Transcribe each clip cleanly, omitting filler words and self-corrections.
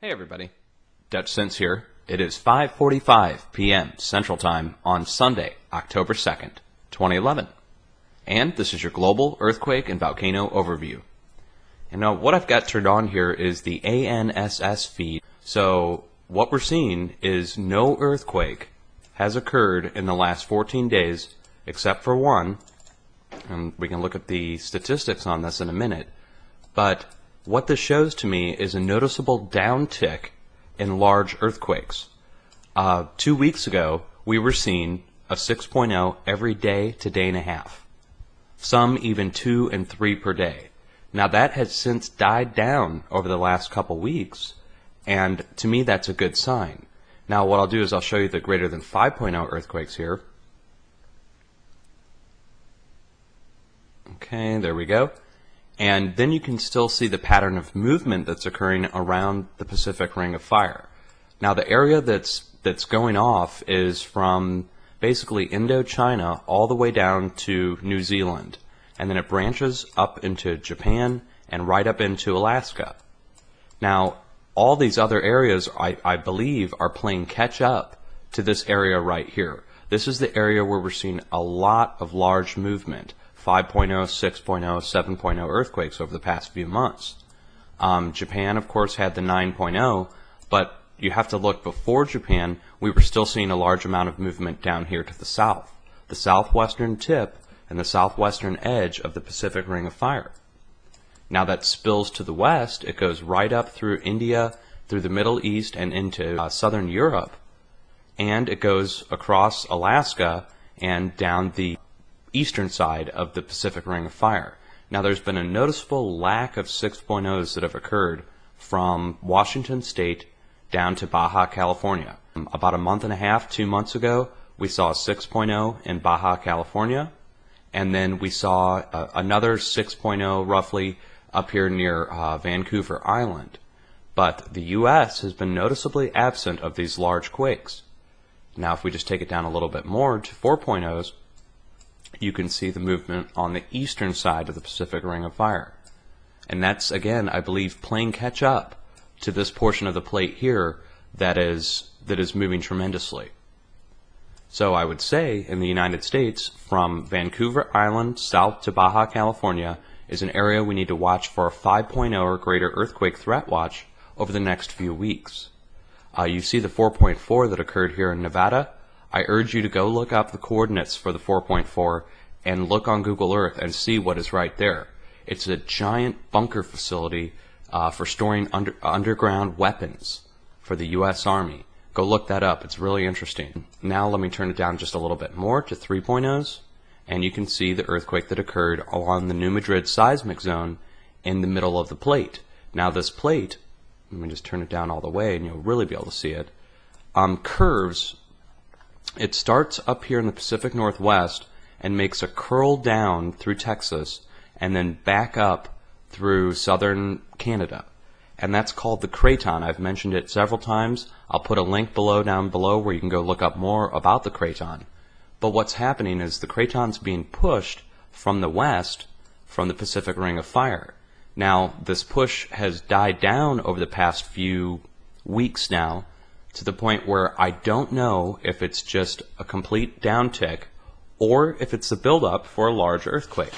Hey everybody, dutchsinse here. It is 5:45 p.m. Central Time on Sunday, October 2nd, 2011. And this is your global earthquake and volcano overview. And now what I've got turned on here is the ANSS feed. So what we're seeing is no earthquake has occurred in the last 14 days except for one. And we can look at the statistics on this in a minute. But what this shows to me is a noticeable downtick in large earthquakes. 2 weeks ago, we were seeing a 6.0 every day to day and a half. Some even 2 and 3 per day. Now that has since died down over the last couple weeks, and to me that's a good sign. Now what I'll do is I'll show you the greater than 5.0 earthquakes here. Okay, there we go. And then you can still see the pattern of movement that's occurring around the Pacific Ring of Fire. Now the area that's going off is from basically Indochina all the way down to New Zealand. And then it branches up into Japan and right up into Alaska. Now all these other areas I believe are playing catch up to this area right here. This is the area where we're seeing a lot of large movement. 5.0, 6.0, 7.0 earthquakes over the past few months. Japan, of course, had the 9.0, but you have to look before Japan, we were still seeing a large amount of movement down here to the south, the southwestern tip and the southwestern edge of the Pacific Ring of Fire. Now that spills to the west, it goes right up through India, through the Middle East, and into southern Europe, and it goes across Alaska and down the eastern side of the Pacific Ring of Fire. Now there's been a noticeable lack of 6.0s that have occurred from Washington State down to Baja California. About a month and a half, 2 months ago, we saw a 6.0 in Baja California, and then we saw another 6.0 roughly up here near Vancouver Island. But the U.S. has been noticeably absent of these large quakes. Now if we just take it down a little bit more to 4.0s, you can see the movement on the eastern side of the Pacific Ring of Fire. And that's, again, I believe, playing catch up to this portion of the plate here that is moving tremendously. So I would say in the United States, from Vancouver Island south to Baja California is an area we need to watch for a 5.0 or greater earthquake threat watch over the next few weeks. You see the 4.4 that occurred here in Nevada. I urge you to go look up the coordinates for the 4.4 and look on Google Earth and see what is right there. It's a giant bunker facility for storing underground weapons for the U.S. Army. Go look that up. It's really interesting. Now let me turn it down just a little bit more to 3.0s, and you can see the earthquake that occurred along the New Madrid seismic zone in the middle of the plate. Now this plate, let me just turn it down all the way and you'll really be able to see it, curves. It starts up here in the Pacific Northwest and makes a curl down through Texas and then back up through southern Canada. And that's called the craton. I've mentioned it several times. I'll put a link down below where you can go look up more about the craton. But what's happening is the craton's being pushed from the west from the Pacific Ring of Fire. Now, this push has died down over the past few weeks now, to the point where I don't know if it's just a complete downtick or if it's the buildup for a large earthquake.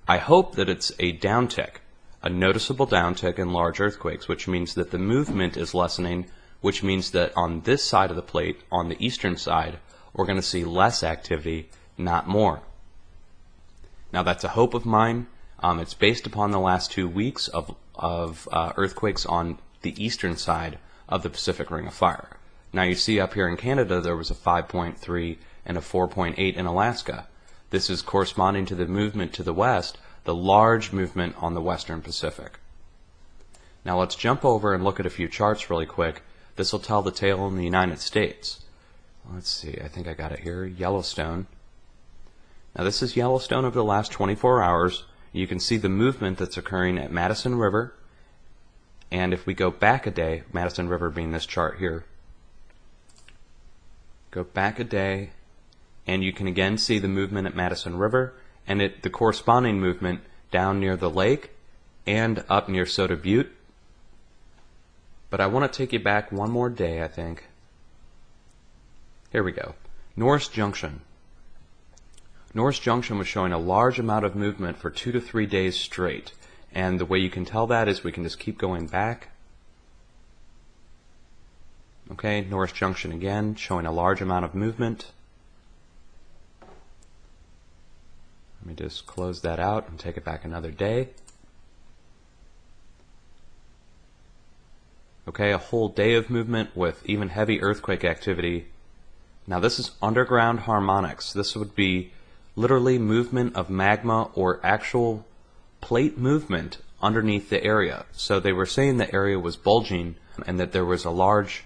I hope that it's a downtick, a noticeable downtick in large earthquakes, which means that the movement is lessening, which means that on this side of the plate, on the eastern side, we're going to see less activity, not more. Now that's a hope of mine. It's based upon the last 2 weeks of earthquakes on the eastern side of the Pacific Ring of Fire. Now you see up here in Canada there was a 5.3 and a 4.8 in Alaska. This is corresponding to the movement to the west, the large movement on the western Pacific. Now let's jump over and look at a few charts really quick. This will tell the tale in the United States. Let's see, I think I got it here, Yellowstone. Now this is Yellowstone over the last 24 hours. You can see the movement that's occurring at Madison River. And if we go back a day, Madison River being this chart here, go back a day, and you can again see the movement at Madison River, and the corresponding movement down near the lake and up near Soda Butte. But I want to take you back one more day, I think. Here we go. Norris Junction. Norris Junction was showing a large amount of movement for 2 to 3 days straight. And the way you can tell that is we can just keep going back. Okay, Norris Junction again, showing a large amount of movement. Let me just close that out and take it back another day. Okay, a whole day of movement with even heavy earthquake activity. Now this is underground harmonics. This would be literally movement of magma or actual plate movement underneath the area. So they were saying the area was bulging and that there was a large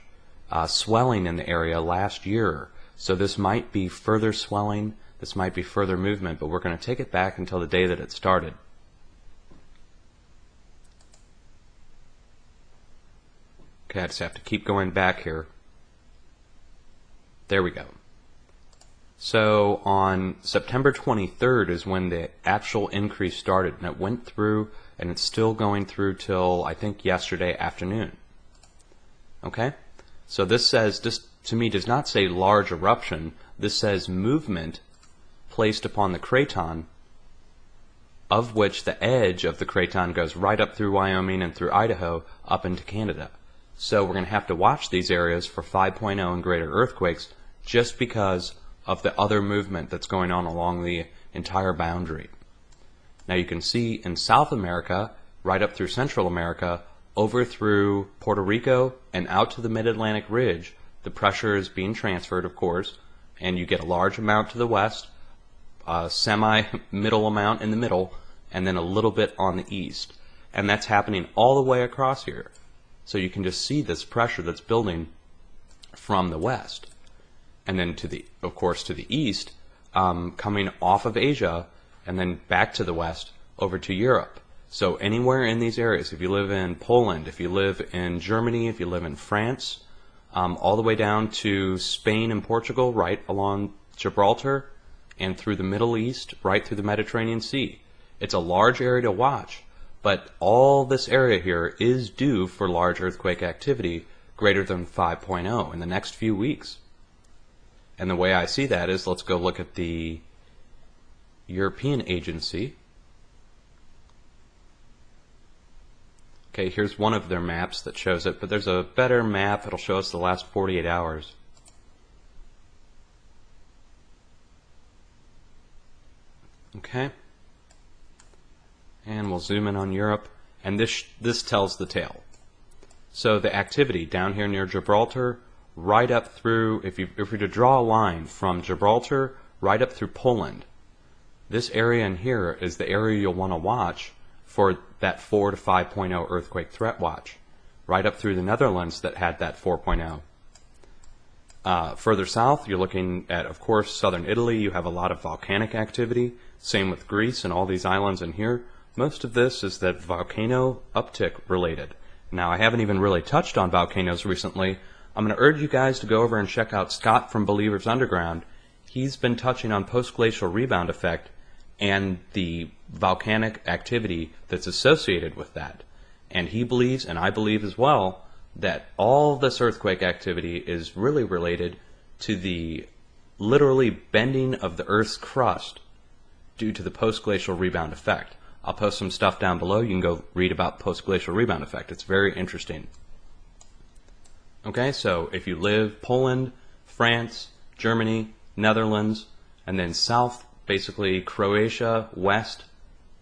swelling in the area last year. So this might be further swelling, this might be further movement, but we're going to take it back until the day that it started. Okay, I just have to keep going back here. There we go. So on September 23rd is when the actual increase started, and it went through, and it's still going through till I think yesterday afternoon. Okay? So this says, this to me does not say large eruption, this says movement placed upon the craton, of which the edge of the craton goes right up through Wyoming and through Idaho up into Canada. So we're going to have to watch these areas for 5.0 and greater earthquakes just because of the other movement that's going on along the entire boundary. Now you can see in South America, right up through Central America, over through Puerto Rico and out to the Mid-Atlantic Ridge, the pressure is being transferred, of course, and you get a large amount to the west, a semi-middle amount in the middle, and then a little bit on the east. And that's happening all the way across here. So you can just see this pressure that's building from the west. And then to the, of course, to the east, coming off of Asia and then back to the west over to Europe. So anywhere in these areas, if you live in Poland, if you live in Germany, if you live in France, all the way down to Spain and Portugal, right along Gibraltar, and through the Middle East, right through the Mediterranean Sea. It's a large area to watch, but all this area here is due for large earthquake activity greater than 5.0 in the next few weeks. And the way I see that is, let's go look at the European Agency. Okay, here's one of their maps that shows it, but there's a better map that'll show us the last 48 hours. Okay, and we'll zoom in on Europe, and this tells the tale. So the activity down here near Gibraltar, right up through, if we were to draw a line from Gibraltar right up through Poland, this area in here is the area you'll want to watch for that 4 to 5.0 earthquake threat watch, right up through the Netherlands that had that 4.0. Further south, you're looking at, of course, southern Italy. You have a lot of volcanic activity. Same with Greece and all these islands in here. Most of this is that volcano uptick related. Now, I haven't even really touched on volcanoes recently. I'm going to urge you guys to go over and check out Scott from Believers Underground. He's been touching on post-glacial rebound effect and the volcanic activity that's associated with that. And he believes, and I believe as well, that all this earthquake activity is really related to the literally bending of the Earth's crust due to the post-glacial rebound effect. I'll post some stuff down below. You can go read about post-glacial rebound effect. It's very interesting. Okay, so if you live Poland, France, Germany, Netherlands, and then south, basically Croatia, west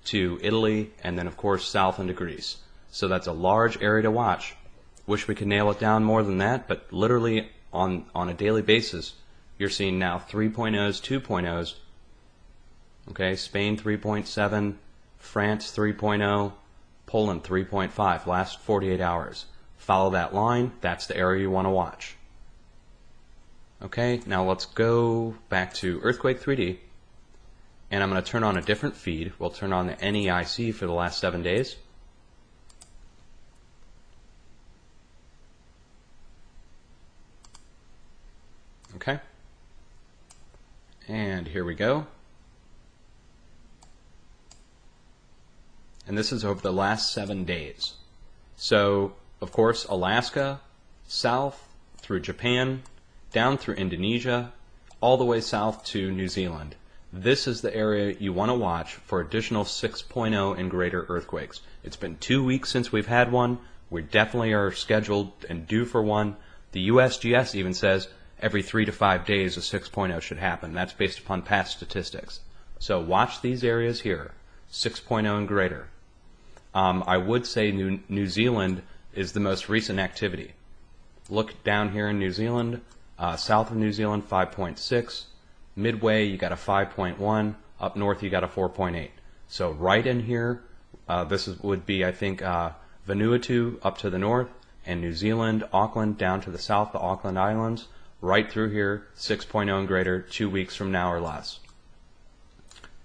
to Italy, and then of course south into Greece. So that's a large area to watch. Wish we could nail it down more than that, but literally on a daily basis, you're seeing now 3.0s, 2.0s. Okay, Spain 3.7, France 3.0, Poland 3.5, last 48 hours. Follow that line, that's the area you want to watch. Okay, now let's go back to Earthquake 3D, and I'm going to turn on a different feed. We'll turn on the NEIC for the last 7 days. Okay, and here we go. And this is over the last 7 days. So of course, Alaska, south through Japan, down through Indonesia, all the way south to New Zealand. This is the area you want to watch for additional 6.0 and greater earthquakes. It's been 2 weeks since we've had one. We definitely are scheduled and due for one. The USGS even says every 3 to 5 days a 6.0 should happen. That's based upon past statistics. So watch these areas here, 6.0 and greater. I would say New Zealand is the most recent activity. Look down here in New Zealand, south of New Zealand 5.6, midway you got a 5.1, up north you got a 4.8. So right in here, would be I think Vanuatu up to the north, and New Zealand, Auckland down to the south, the Auckland Islands, right through here, 6.0 and greater, 2 weeks from now or less.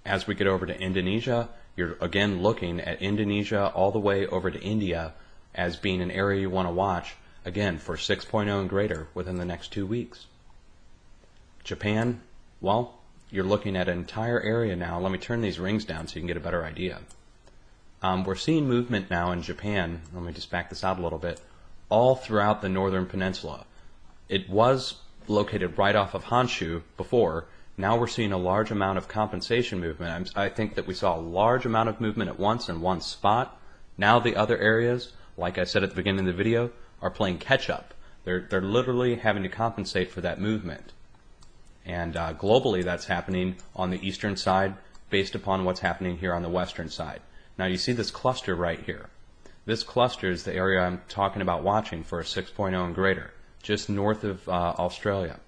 As we get over to Indonesia, you're again looking at Indonesia all the way over to India as being an area you want to watch, again, for 6.0 and greater within the next 2 weeks. Japan, well, you're looking at an entire area now. Let me turn these rings down so you can get a better idea. We're seeing movement now in Japan, let me just back this out a little bit, all throughout the northern peninsula. It was located right off of Honshu before. Now we're seeing a large amount of compensation movement. I think that we saw a large amount of movement at once in one spot. Now the other areas, like I said at the beginning of the video, are playing catch up. They're literally having to compensate for that movement. And globally that's happening on the eastern side based upon what's happening here on the western side. Now you see this cluster right here. This cluster is the area I'm talking about watching for a 6.0 and greater, just north of Australia.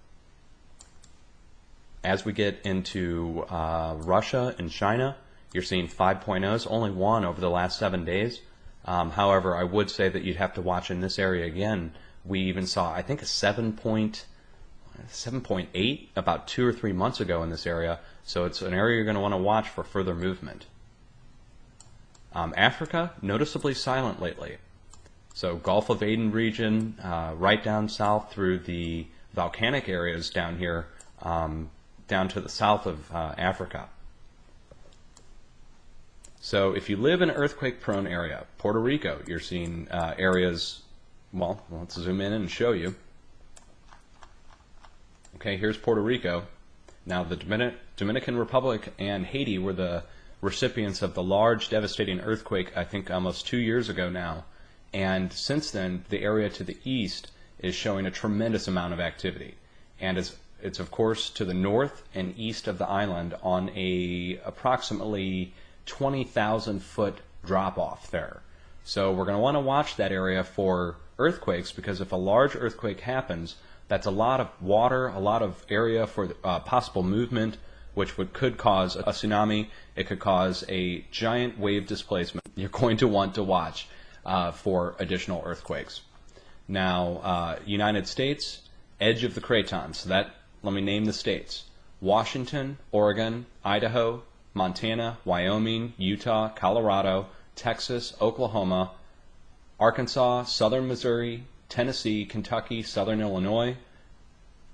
As we get into Russia and China, you're seeing 5.0s, only one over the last 7 days. However, I would say that you'd have to watch in this area again. We even saw, I think, a 7.8 about 2 or 3 months ago in this area. So it's an area you're going to want to watch for further movement. Africa, noticeably silent lately. So Gulf of Aden region, right down south through the volcanic areas down here, down to the south of Africa. So if you live in an earthquake-prone area, Puerto Rico, you're seeing areas, well, let's zoom in and show you. Okay, here's Puerto Rico. Now the Dominican Republic and Haiti were the recipients of the large devastating earthquake, I think almost 2 years ago now, and since then the area to the east is showing a tremendous amount of activity, and it's of course to the north and east of the island on a approximately 20,000 foot drop off there. So we're going to want to watch that area for earthquakes, because if a large earthquake happens, that's a lot of water, a lot of area for possible movement, which could cause a tsunami. It could cause a giant wave displacement. You're going to want to watch for additional earthquakes. Now, United States, edge of the craton. So that, let me name the states: Washington, Oregon, Idaho, Montana, Wyoming, Utah, Colorado, Texas, Oklahoma, Arkansas, southern Missouri, Tennessee, Kentucky, southern Illinois,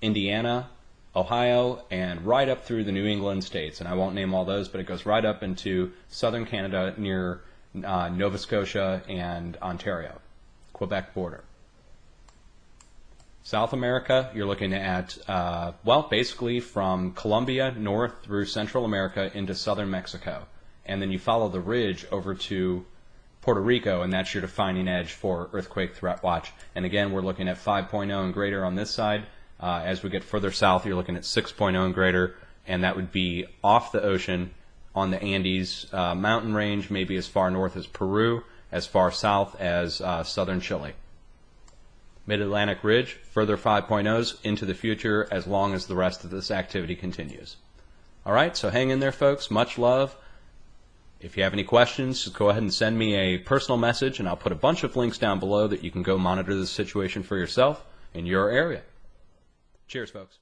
Indiana, Ohio, and right up through the New England states. And I won't name all those, but it goes right up into southern Canada near Nova Scotia and Ontario, Quebec border. South America, you're looking at, well, basically from Colombia north through Central America into southern Mexico. And then you follow the ridge over to Puerto Rico, and that's your defining edge for earthquake threat watch. And again, we're looking at 5.0 and greater on this side. As we get further south, you're looking at 6.0 and greater, and that would be off the ocean on the Andes mountain range, maybe as far north as Peru, as far south as southern Chile. Mid-Atlantic Ridge, further 5.0s into the future as long as the rest of this activity continues. All right, so hang in there, folks. Much love. If you have any questions, just go ahead and send me a personal message, and I'll put a bunch of links down below that you can go monitor the situation for yourself in your area. Cheers, folks.